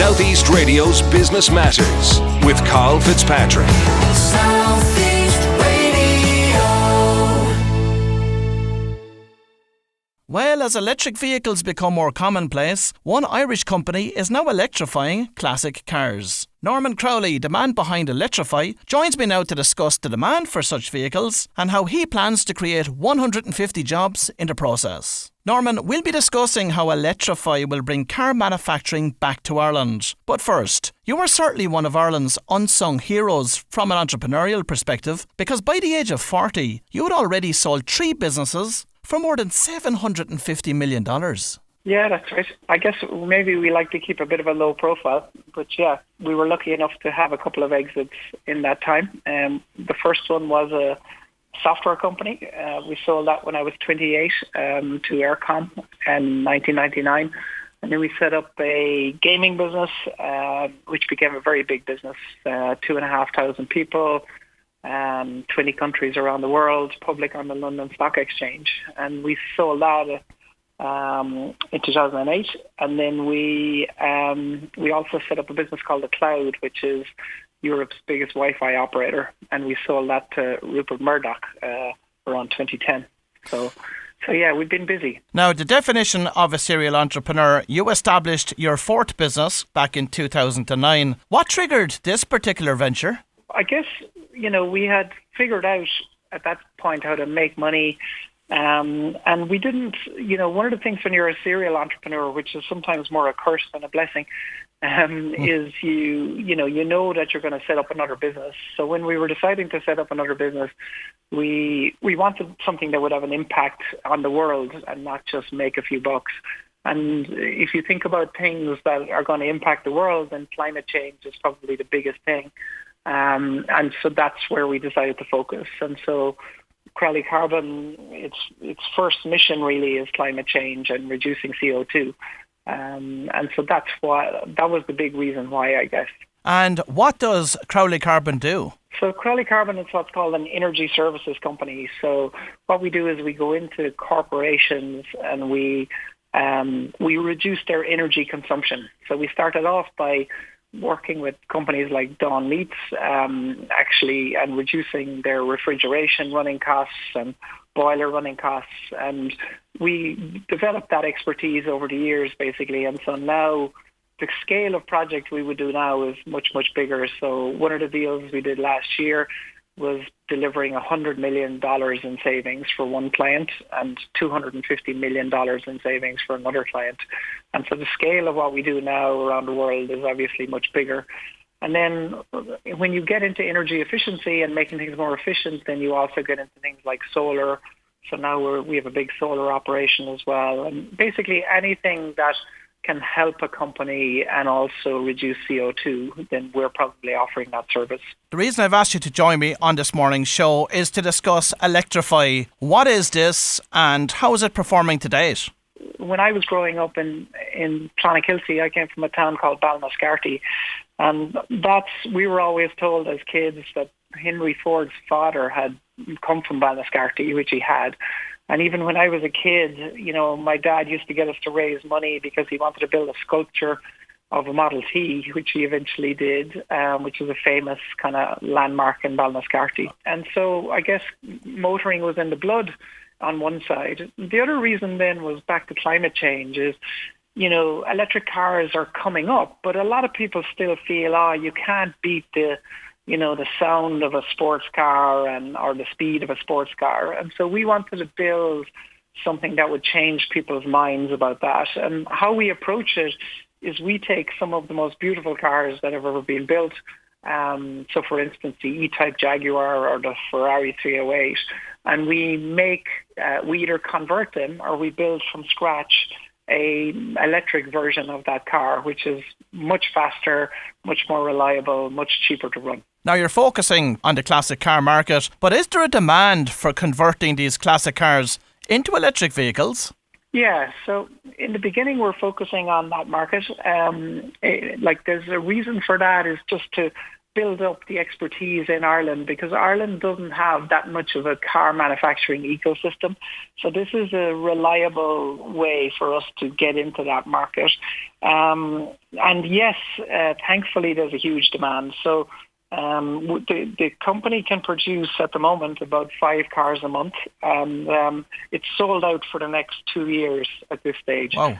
Southeast Radio's Business Matters with Karl Fitzpatrick. Southeast Radio. Well, as electric vehicles become more commonplace, one Irish company is now electrifying classic cars. Norman Crowley, the man behind Electrifi, joins me now to discuss the demand for such vehicles and how he plans to create 150 jobs in the process. Norman, we'll be discussing how Electrifi will bring car manufacturing back to Ireland. But first, you are certainly one of Ireland's unsung heroes from an entrepreneurial perspective, because by the age of 40, you had already sold 3 businesses for more than $750 million. Yeah, that's right. I guess maybe we like to keep a bit of a low profile, but yeah, we were lucky enough to have a couple of exits in that time. The first one was a software company. We sold that when I was 28 to Aircom in 1999. And then we set up a gaming business, which became a very big business, 2,500 people, 20 countries around the world, public on the London Stock Exchange. And we sold that in 2008, and then we also set up a business called The Cloud, which is Europe's biggest Wi-Fi operator, and we sold that to Rupert Murdoch around 2010. So yeah, we've been busy. Now, the definition of a serial entrepreneur, you established your 4th business back in 2009. What triggered this particular venture? I guess, we had figured out at that point how to make money. And we didn't, one of the things when you're a serial entrepreneur, which is sometimes more a curse than a blessing, is you know that you're going to set up another business. So when we were deciding to set up another business, we wanted something that would have an impact on the world and not just make a few bucks. And if you think about things that are going to impact the world, then climate change is probably the biggest thing. And so that's where we decided to focus. And so Crowley Carbon, its first mission really is climate change and reducing CO2. And so that was the big reason why, I guess. And what does Crowley Carbon do? So Crowley Carbon is what's called an energy services company. So what we do is we go into corporations and we reduce their energy consumption. So we started off by working with companies like Dawn Meats, and reducing their refrigeration running costs and boiler running costs. And we developed that expertise over the years, basically. And so now the scale of project we would do now is much, much bigger. So one of the deals we did last year was delivering $100 million in savings for one client and $250 million in savings for another client. And so the scale of what we do now around the world is obviously much bigger. And then when you get into energy efficiency and making things more efficient, then you also get into things like solar. So now we have a big solar operation as well. And basically anything that can help a company and also reduce CO2, then we're probably offering that service. The reason I've asked you to join me on this morning's show is to discuss Electrifi. What is this and how is it performing to date? When I was growing up in Clonakilty, I came from a town called Ballinascarty, and we were always told as kids that Henry Ford's father had come from Ballinascarty, which he had. And even when I was a kid, my dad used to get us to raise money because he wanted to build a sculpture of a Model T, which he eventually did, which is a famous kind of landmark in Ballinascarty. And so I guess motoring was in the blood on one side. The other reason then was back to climate change is, electric cars are coming up, but a lot of people still feel, you can't beat the sound of a sports car or the speed of a sports car. And so we wanted to build something that would change people's minds about that. And how we approach it is we take some of the most beautiful cars that have ever been built. So for instance, the E-Type Jaguar or the Ferrari 308, and we either convert them or we build from scratch a electric version of that car, which is much faster, much more reliable, much cheaper to run. Now you're focusing on the classic car market, but is there a demand for converting these classic cars into electric vehicles? Yeah, so in the beginning we're focusing on that market. There's a reason for that is just to build up the expertise in Ireland, because Ireland doesn't have that much of a car manufacturing ecosystem. So this is a reliable way for us to get into that market. And yes, thankfully there's a huge demand. So the company can produce at the moment about 5 cars a month, and it's sold out for the next 2 years at this stage. Wow.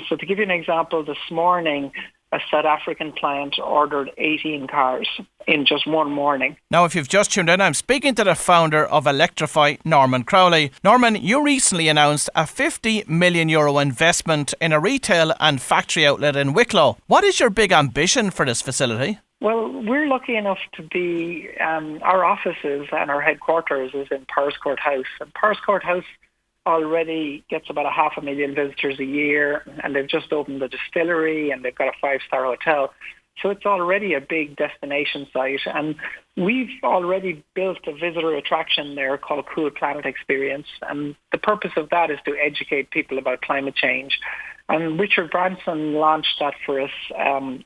So to give you an example, this morning a South African client ordered 18 cars in just one morning. Now, if you've just tuned in, I'm speaking to the founder of Electrifi, Norman Crowley. Norman, you recently announced a €50 million investment in a retail and factory outlet in Wicklow. What is your big ambition for this facility? Well, we're lucky enough to be, our offices and our headquarters is in Powerscourt House. And Powerscourt House already gets about 500,000 visitors a year, and they've just opened a distillery and they've got a 5-star hotel. So it's already a big destination site, and we've already built a visitor attraction there called Cool Planet Experience, and the purpose of that is to educate people about climate change. And Richard Branson launched that for us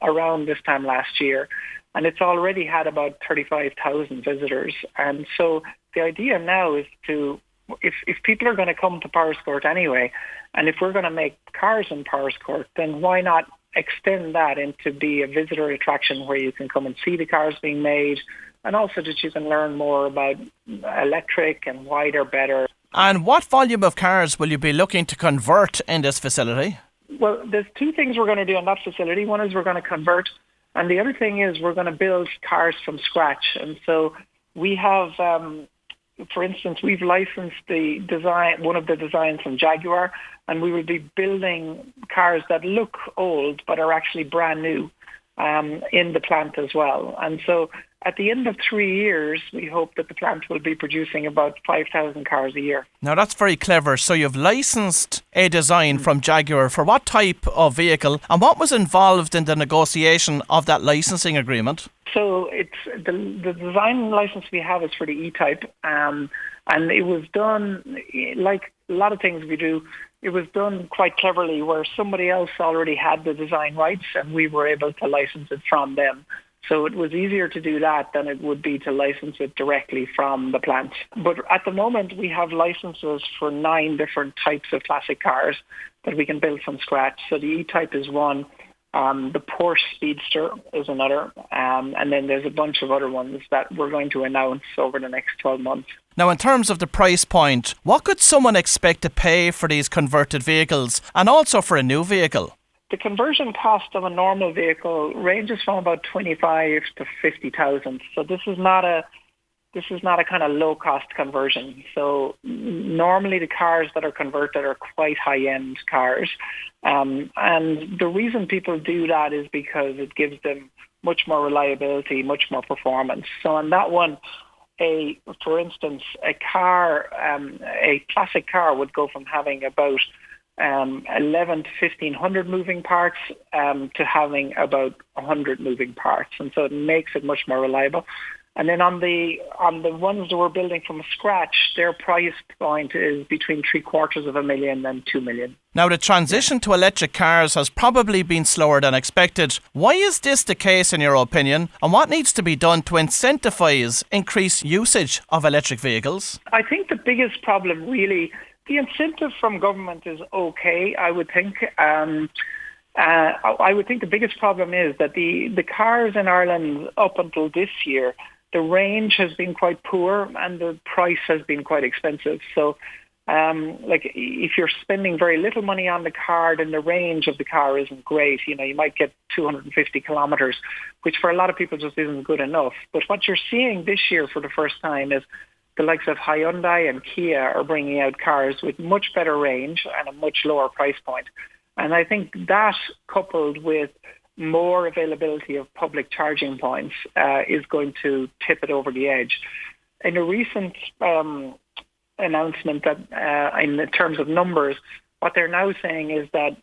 around this time last year, and it's already had about 35,000 visitors. And so the idea now is to, if people are going to come to Powerscourt anyway, and if we're going to make cars in Powerscourt, then why not extend that into be a visitor attraction where you can come and see the cars being made, and also that you can learn more about electric and why they're better. And what volume of cars will you be looking to convert in this facility? Well, there's 2 things we're going to do in that facility. One is we're going to convert, and the other thing is we're going to build cars from scratch. And so we have, for instance, we've licensed the design, one of the designs from Jaguar, and we will be building cars that look old but are actually brand new in the plant as well. And so at the end of 3 years, we hope that the plant will be producing about 5,000 cars a year. Now, that's very clever. So you've licensed a design from Jaguar. For what type of vehicle, and what was involved in the negotiation of that licensing agreement? So it's the design license we have is for the E-Type, and it was done, like a lot of things we do, it was done quite cleverly where somebody else already had the design rights and we were able to license it from them. So it was easier to do that than it would be to license it directly from the plant. But at the moment, we have licenses for 9 different types of classic cars that we can build from scratch. So the E-Type is one. The Porsche Speedster is another. And then there's a bunch of other ones that we're going to announce over the next 12 months. Now, in terms of the price point, what could someone expect to pay for these converted vehicles and also for a new vehicle? The conversion cost of a normal vehicle ranges from about 25 to 50,000. So this is not a kind of low cost conversion. So normally the cars that are converted are quite high end cars, and the reason people do that is because it gives them much more reliability, much more performance. So on that one, for instance, a classic car would go from having about 11 to 1,500 moving parts to having about 100 moving parts, and so it makes it much more reliable. And then on the ones that we're building from scratch, their price point is between $750,000 and $2 million. Now, the transition to electric cars has probably been slower than expected. Why is this the case, in your opinion? And what needs to be done to incentivise increased usage of electric vehicles? I think the biggest problem, really, the incentive from government is okay, I would think. I would think the biggest problem is that the cars in Ireland up until this year, the range has been quite poor and the price has been quite expensive. So like if you're spending very little money on the car, then the range of the car isn't great. You know, you might get 250 kilometres, which for a lot of people just isn't good enough. But what you're seeing this year for the first time is the likes of Hyundai and Kia are bringing out cars with much better range and a much lower price point. And I think that, coupled with more availability of public charging points, is going to tip it over the edge. In a recent announcement that in terms of numbers, what they're now saying is that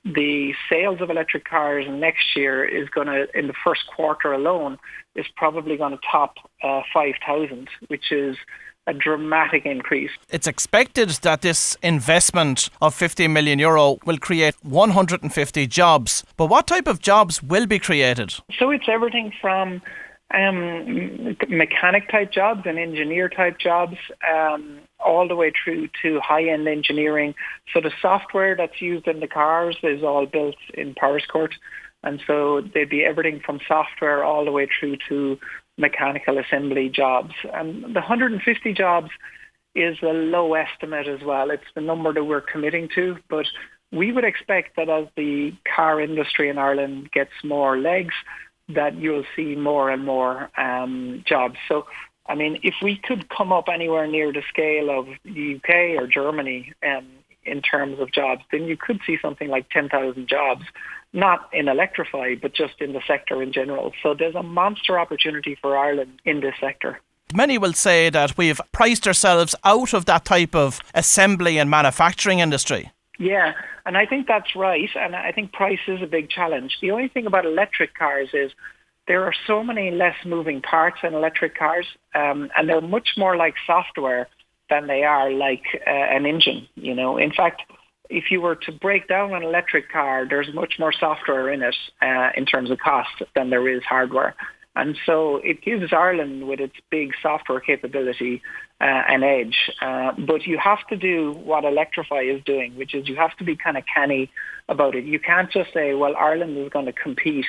the sales of electric cars next year is going to, in the first quarter alone, is probably going to top 5,000, which is a dramatic increase. It's expected that this investment of €50 million will create 150 jobs. But what type of jobs will be created? So it's everything from mechanic type jobs and engineer type jobs, all the way through to high-end engineering. So the software that's used in the cars is all built in Powerscourt. And so there'd be everything from software all the way through to mechanical assembly jobs. And the 150 jobs is a low estimate as well. It's the number that we're committing to, but we would expect that as the car industry in Ireland gets more legs, that you'll see more and more jobs. So, I mean, if we could come up anywhere near the scale of the UK or Germany in terms of jobs, then you could see something like 10,000 jobs, not in Electrifi, but just in the sector in general. So there's a monster opportunity for Ireland in this sector. Many will say that we've priced ourselves out of that type of assembly and manufacturing industry. Yeah, and I think that's right. And I think price is a big challenge. The only thing about electric cars is there are so many less moving parts in electric cars, and they're much more like software than they are like an engine. You know, in fact, if you were to break down an electric car, there's much more software in it in terms of cost than there is hardware. And so it gives Ireland, with its big software capability, an edge. But you have to do what Electrifi is doing, which is you have to be kind of canny about it. You can't just say, well, Ireland is going to compete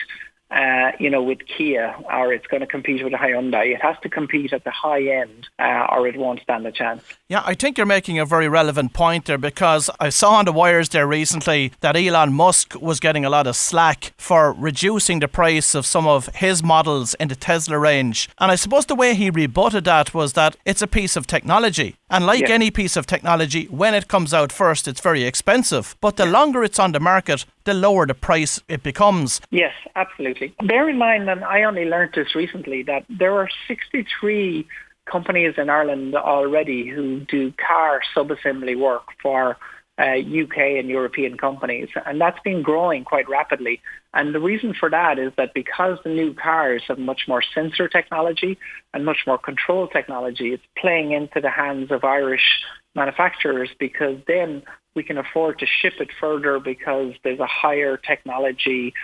with Kia, or it's going to compete with a Hyundai. It has to compete at the high end, or it won't stand a chance. Yeah, I think you're making a very relevant point there, because I saw on the wires there recently that Elon Musk was getting a lot of slack for reducing the price of some of his models in the Tesla range. And I suppose the way he rebutted that was that it's a piece of technology. And like any piece of technology, when it comes out first, it's very expensive. But the longer it's on the market, the lower the price it becomes. Yes, absolutely. Bear in mind, and I only learned this recently, that there are 63 companies in Ireland already who do car subassembly work for UK and European companies, and that's been growing quite rapidly. And the reason for that is that because the new cars have much more sensor technology and much more control technology, it's playing into the hands of Irish manufacturers, because then we can afford to ship it further because there's a higher technology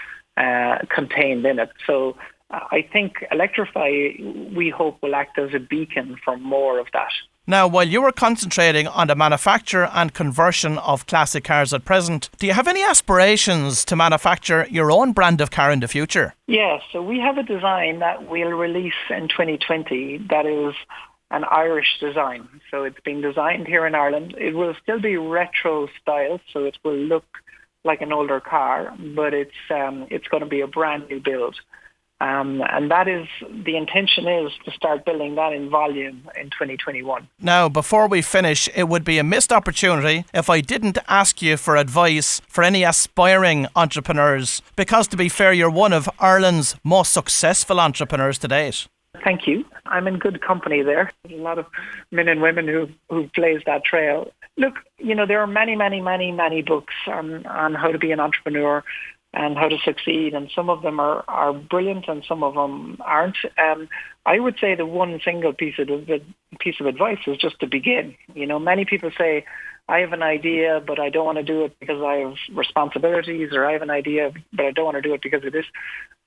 contained in it. So I think Electrifi, we hope, will act as a beacon for more of that. Now, while you are concentrating on the manufacture and conversion of classic cars at present, do you have any aspirations to manufacture your own brand of car in the future? Yeah, so we have a design that we'll release in 2020 that is an Irish design. So it's been designed here in Ireland. It will still be retro style, so it will look like an older car, but it's going to be a brand new build. And that is, the intention is to start building that in volume in 2021. Now, before we finish, it would be a missed opportunity if I didn't ask you for advice for any aspiring entrepreneurs, because to be fair, you're one of Ireland's most successful entrepreneurs to date. Thank you. I'm in good company there. There's a lot of men and women who've blazed that trail. Look, there are many books on how to be an entrepreneur and how to succeed, and some of them are brilliant and some of them aren't. I would say the one single piece of advice is just to begin. Many people say, I have an idea, but I don't want to do it because I have responsibilities, or I have an idea, but I don't want to do it because of this.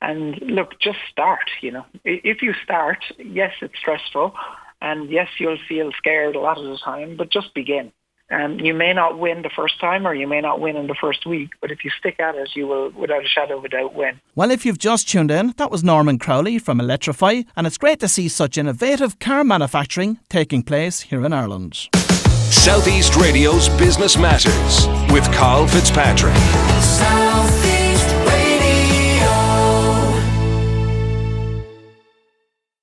And look, just start. If you start, yes, it's stressful, and yes, you'll feel scared a lot of the time, but just begin. You may not win the first time, or you may not win in the first week, but if you stick at it, you will, without a shadow of a doubt, win. Well, if you've just tuned in, that was Norman Crowley from Electrifi, and it's great to see such innovative car manufacturing taking place here in Ireland. Southeast Radio's Business Matters with Karl Fitzpatrick. Southeast.